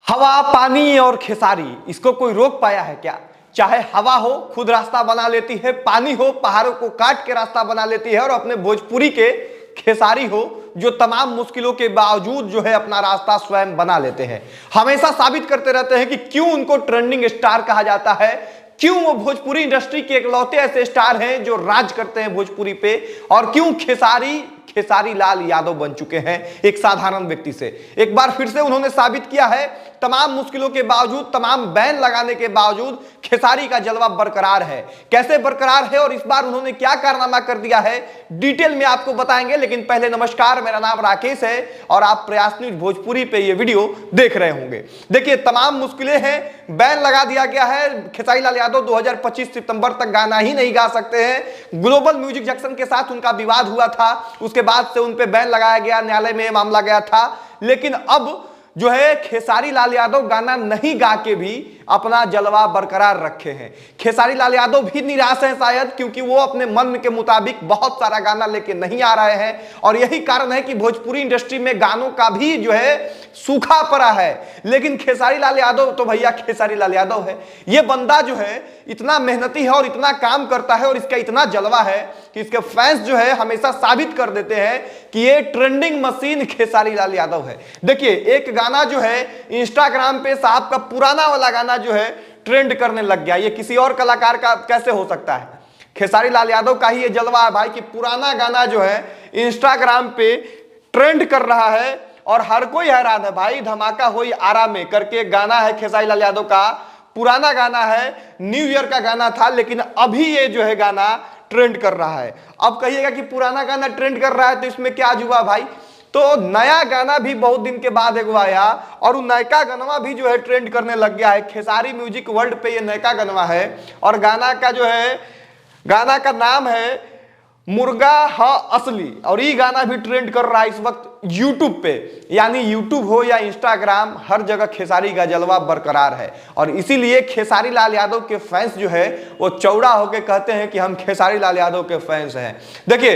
हवा, पानी और खेसारी, इसको कोई रोक पाया है क्या? चाहे हवा हो खुद रास्ता बना लेती है, पानी हो पहाड़ों को काट के रास्ता बना लेती है, और अपने भोजपुरी के खेसारी हो जो तमाम मुश्किलों के बावजूद जो है अपना रास्ता स्वयं बना लेते हैं। हमेशा साबित करते रहते हैं कि क्यों उनको ट्रेंडिंग स्टार कहा जाता है, क्यों वो भोजपुरी इंडस्ट्री के इकलौते ऐसे स्टार हैं जो राज करते हैं भोजपुरी पे, और क्यों खेसारी लाल यादव बन चुके हैं एक साधारण व्यक्ति से। एक बार फिर से उन्होंने साबित किया है, तमाम मुश्किलों के बावजूद, तमाम बैन लगाने के बावजूद खेसारी का जलवा बरकरार है। कैसे बरकरार है और इस बार उन्होंने क्या कारनामा कर दिया है, डिटेल में आपको बताएंगे। लेकिन पहले नमस्कार, मेरा नाम राकेश है और आप प्रयास न्यूज भोजपुरी पे ये वीडियो देख रहे होंगे। देखिए, तमाम मुश्किलें हैं, बैन लगा दिया गया है। खेसारी लाल यादव 2025 सितंबर तक गाना ही नहीं गा सकते हैं। ग्लोबल म्यूजिक जंक्शन के साथ उनका विवाद हुआ था, उसके बाद से उन पे बैन लगाया गया, न्यायालय में मामला गया था। लेकिन अब जो है खेसारी लाल यादव गाना नहीं गा के भी अपना जलवा बरकरार रखे हैं। खेसारी लाल यादव भी निराश हैं शायद, क्योंकि वो अपने मन के मुताबिक बहुत सारा गाना लेके नहीं आ रहे हैं, और यही कारण है कि भोजपुरी इंडस्ट्री में गानों का भी जो है सूखा पड़ा है। लेकिन खेसारी लाल यादव तो भैया खेसारी लाल यादव है। ये बंदा जो है इतना मेहनती है और इतना काम करता है और इसका इतना जलवा है कि इसके फैंस जो है हमेशा साबित कर देते हैं कि ये ट्रेंडिंग मशीन खेसारी लाल यादव है। देखिए, एक गाना जो है इंस्टाग्राम पे साहब का पुराना वाला गाना जो है ट्रेंड करने लग गया। ये किसी और कलाकार का कैसे हो सकता है? खेसारी लाल यादव का ही ये जलवा है भाई कि पुराना गाना जो है इंस्टाग्राम पे ट्रेंड कर रहा है और हर कोई हैरान है। भाई, धमाका होई आरा में करके गाना है खेसारी लाल यादव का, पुराना गाना है, न्यू ईयर का गाना था, लेकिन अभी ये जो है गाना ट्रेंड कर रहा है। अब कहिएगा कि पुराना गाना ट्रेंड कर रहा है तो इसमें क्या जुआ भाई? तो नया गाना भी बहुत दिन के बाद एगो आया और वो नयका गनवा भी जो है ट्रेंड करने लग गया है। खेसारी म्यूजिक वर्ल्ड पे ये नयका गनवा है और गाना का जो है, गाना का नाम है मुर्गा ह असली, और ये गाना भी ट्रेंड कर रहा है इस वक्त यूट्यूब पे। यानी यूट्यूब हो या इंस्टाग्राम, हर जगह खेसारी का जलवा बरकरार है। और इसीलिए खेसारी लाल यादव के फैंस जो है वो चौड़ा होकर कहते हैं कि हम खेसारी लाल यादव के फैंस हैं। देखिए,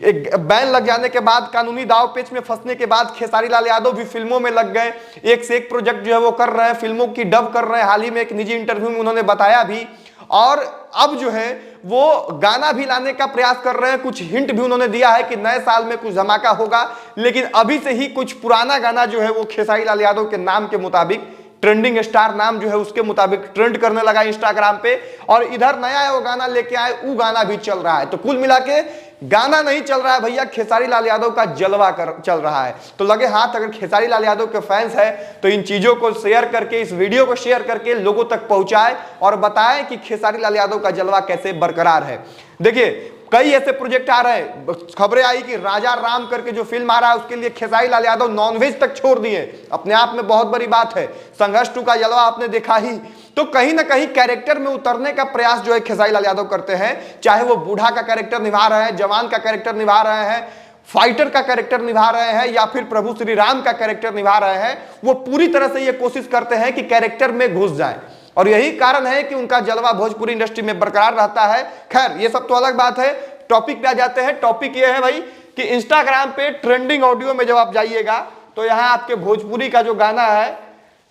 एक बैन लग जाने के बाद, कानूनी दाव पेच में फंसने के बाद खेसारी लाल यादव भी फिल्मों में लग गए। एक से एक प्रोजेक्ट जो है वो कर रहे हैं, फिल्मों की डब कर रहे हैं। हाल ही में एक निजी इंटरव्यू में उन्होंने बताया भी, और अब जो है वो गाना भी लाने का प्रयास कर रहे हैं। कुछ हिंट भी उन्होंने दिया है कि नए साल में कुछ धमाका होगा, लेकिन अभी से ही कुछ पुराना गाना जो है वो खेसारी लाल यादव के नाम के मुताबिक, ट्रेंडिंग स्टार नाम जो है उसके मुताबिक ट्रेंड करने लगा इंस्टाग्राम पे। और इधर नया है वो गाना लेके आए, वो गाना भी चल रहा है। तो कुल मिला के गाना नहीं चल रहा है भैया, खेसारी लाल यादव का जलवा चल रहा है। तो लगे हाथ, अगर खेसारी लाल यादव के फैंस है तो इन चीजों को शेयर करके, इस वीडियो को शेयर करके लोगों तक पहुंचाए और बताएं कि खेसारी लाल यादव का जलवा कैसे बरकरार है। देखिए, कई ऐसे प्रोजेक्ट आ रहे हैं। खबरें आई कि राजा राम करके जो फिल्म आ रहा है उसके लिए खेसारी लाल यादव नॉनवेज तक छोड़ दिए। अपने आप में बहुत बड़ी बात है। संघर्ष 2 का जलवा आपने देखा ही। तो कहीं ना कहीं कैरेक्टर में उतरने का प्रयास जो है खेसारी लाल यादव करते हैं। चाहे वो बूढ़ा का कैरेक्टर निभा रहे हैं, जवान का कैरेक्टर निभा रहे हैं, फाइटर का कैरेक्टर निभा रहे हैं, या फिर प्रभु श्री राम का कैरेक्टर निभा रहे हैं, वो पूरी तरह से ये कोशिश करते हैं कि कैरेक्टर में घुस जाए। और यही कारण है कि उनका जलवा भोजपुरी इंडस्ट्री में बरकरार रहता है। खैर, ये सब तो अलग बात है। टॉपिक पे आ जाते हैं। टॉपिक ये है भाई कि इंस्टाग्राम पे ट्रेंडिंग ऑडियो में जब आप जाइएगा तो यहाँ आपके भोजपुरी का जो गाना है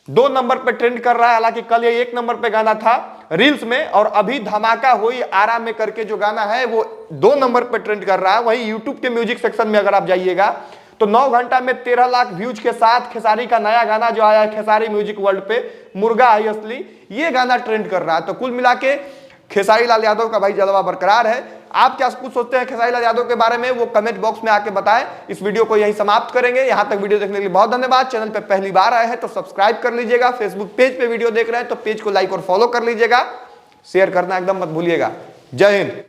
2 नंबर पे ट्रेंड कर रहा है। हालांकि कल ये 1 नंबर पे गाना था रील्स में, और अभी धमाका हुई आरा में करके जो गाना है वो 2 नंबर पे ट्रेंड कर रहा है। वही यूट्यूब के म्यूजिक सेक्शन में अगर आप जाइएगा तो 9 घंटा में 13 लाख व्यूज के साथ खेसारी का नया गाना जो आया है खेसारी म्यूजिक वर्ल्ड पे, मुर्गा है असली, ये गाना ट्रेंड कर रहा है। तो कुल मिला के खेसारी लाल यादव का भाई जलवा बरकरार है। आप क्या कुछ सोचते हैं खेसारी लाल यादव के बारे में, वो कमेंट बॉक्स में आके बताएं। इस वीडियो को यहीं समाप्त करेंगे। यहां तक वीडियो देखने के लिए बहुत धन्यवाद। चैनल पे पहली बार आए हैं तो सब्सक्राइब कर लीजिएगा। फेसबुक पेज पे वीडियो देख रहे हैं तो पेज को लाइक और फॉलो कर लीजिएगा। शेयर करना एकदम मत भूलिएगा। जय हिंद।